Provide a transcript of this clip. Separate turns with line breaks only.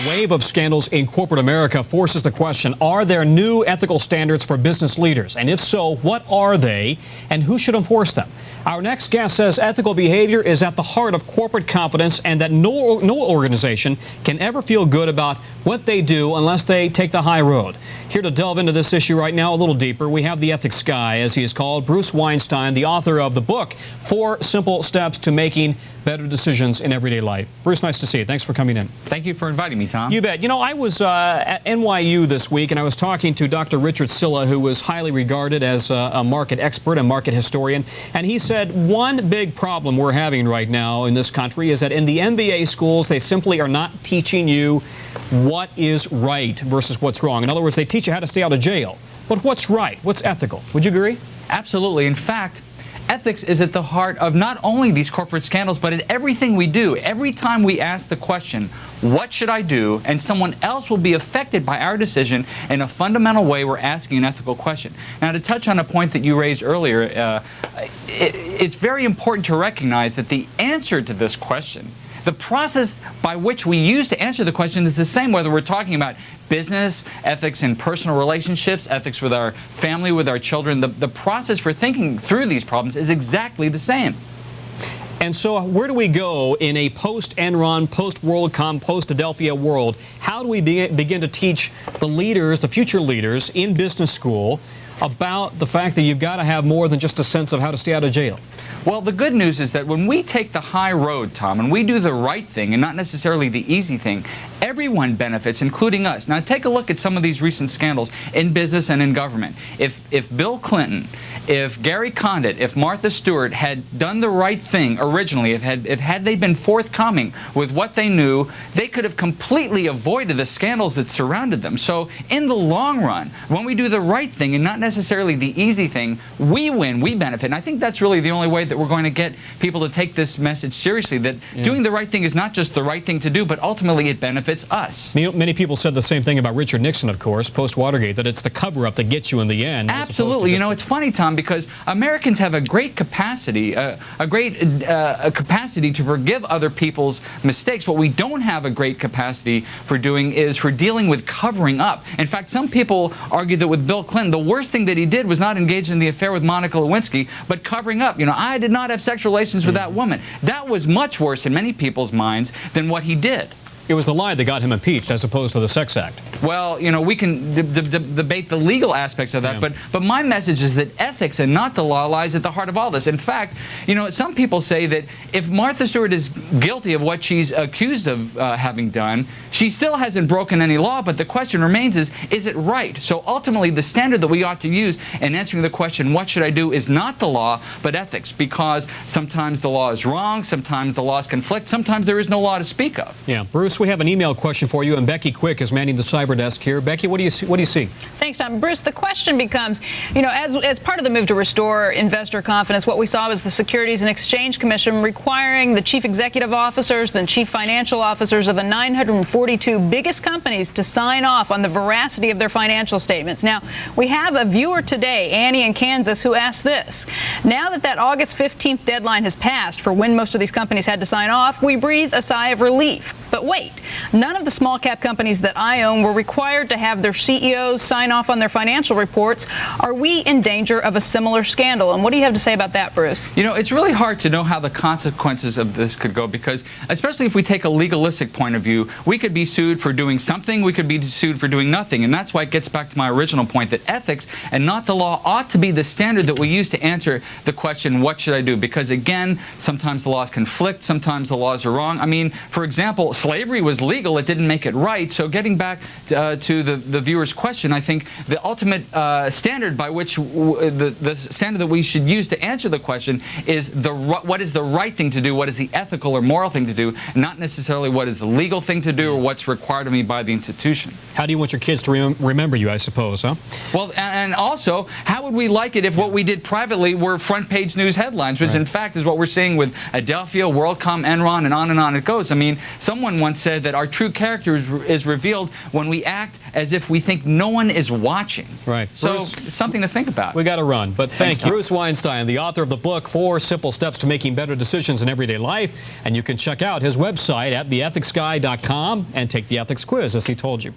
wave of scandals in corporate America forces the question, are there new ethical standards for business leaders? And if so, what are they and who should enforce them? Our next guest says ethical behavior is at the heart of corporate confidence and that no organization can ever feel good about what they do unless they take the high road. Here to delve into this issue right now a little deeper, we have the ethics guy, as he is called, Bruce Weinstein, the author of the book, 4 Simple Steps to Making Better Decisions in Everyday Life. Bruce, nice to see you. Thanks for coming in.
Thank you for inviting me, Tom.
You bet. You know, I was at NYU this week, and I was talking to Dr. Richard Silla, who is highly regarded as a market expert, a market historian, and he said one big problem we're having right now in this country is that in the MBA schools, they simply are not teaching you what is right versus what's wrong. In other words, they teach you how to stay out of jail. But what's right? What's ethical? Would you agree?
Absolutely. In fact, ethics is at the heart of not only these corporate scandals, but in everything we do. Every time we ask the question, what should I do? And someone else will be affected by our decision in a fundamental way, we're asking an ethical question. Now, to touch on a point that you raised earlier, it's very important to recognize that the answer to this question, the process by which we use to answer the question, is the same whether we're talking about business, ethics in personal relationships, ethics with our family, with our children. The process for thinking through these problems is exactly the same.
And so where do we go in a post-Enron, post-WorldCom, post-Adelphia world? How do we begin to teach the leaders, the future leaders in business school about the fact that you've got to have more than just a sense of how to stay out of jail?
Well, the good news is that when we take the high road, Tom, and we do the right thing and not necessarily the easy thing, everyone benefits, including us. Now, take a look at some of these recent scandals in business and in government. If Bill Clinton, if Gary Condit, if Martha Stewart had done the right thing originally, if had they been forthcoming with what they knew, they could have completely avoided the scandals that surrounded them. So in the long run, when we do the right thing and not necessarily the easy thing, we win, we benefit. And I think that's really the only way that we're going to get people to take this message seriously, that doing the right thing is not just the right thing to do, but ultimately it benefits us.
Many people said the same thing about Richard Nixon, of course, post-Watergate, that it's the cover-up that gets you in the end.
Absolutely. You know, it's funny, Tom, because Americans have a great capacity, capacity to forgive other people's mistakes. What we don't have a great capacity for doing is for dealing with covering up. In fact, some people argue that with Bill Clinton, the worst thing that he did was not engage in the affair with Monica Lewinsky, but covering up. You know, I did not have sexual relations with that woman. That was much worse in many people's minds than what he did.
It was the lie that got him impeached as opposed to the sex act.
Well, you know, we can debate the legal aspects of that, but my message is that ethics and not the law lies at the heart of all this. In fact, you know, some people say that if Martha Stewart is guilty of what she's accused of having done, she still hasn't broken any law, but the question remains is it right? So ultimately, the standard that we ought to use in answering the question, what should I do, is not the law, but ethics, because sometimes the law is wrong, sometimes the laws conflict, sometimes there is no law to speak of.
Yeah, Bruce, we have an email question for you, and Becky Quick is manning the cyber desk here. Becky, what do you see?
Thanks, Tom. Bruce, the question becomes, you know, as part of the move to restore investor confidence, what we saw was the Securities and Exchange Commission requiring the chief executive officers and chief financial officers of the 942 biggest companies to sign off on the veracity of their financial statements. Now, we have a viewer today, Annie in Kansas, who asked this. Now that August 15th deadline has passed for when most of these companies had to sign off, we breathe a sigh of relief. But wait, none of the small cap companies that I own were required to have their CEOs sign off on their financial reports. Are we in danger of a similar scandal? And what do you have to say about that, Bruce?
You know, it's really hard to know how the consequences of this could go, because especially if we take a legalistic point of view, we could be sued for doing something, we could be sued for doing nothing. And that's why it gets back to my original point that ethics and not the law ought to be the standard that we use to answer the question, what should I do? Because again, sometimes the laws conflict, sometimes the laws are wrong. I mean, for example, slavery was legal, it didn't make it right. So getting back to the viewer's question, I think the ultimate standard by which the standard that we should use to answer the question is what is the right thing to do, what is the ethical or moral thing to do, not necessarily what is the legal thing to do or what's required of me by the institution.
How do you want your kids to remember you, I suppose, huh?
Well, and also, how would we like it if what we did privately were front page news headlines, which in fact is what we're seeing with Adelphia, WorldCom, Enron, and on it goes. I mean, someone once said said that our true character is revealed when we act as if we think no one is watching.
Right.
So
Bruce,
it's something to think about.
We got to run, but thank you.
you.
Bruce Weinstein, the author of the book, 4 Simple Steps to Making Better Decisions in Everyday Life. And you can check out his website at theethicsguy.com and take the ethics quiz, as he told you.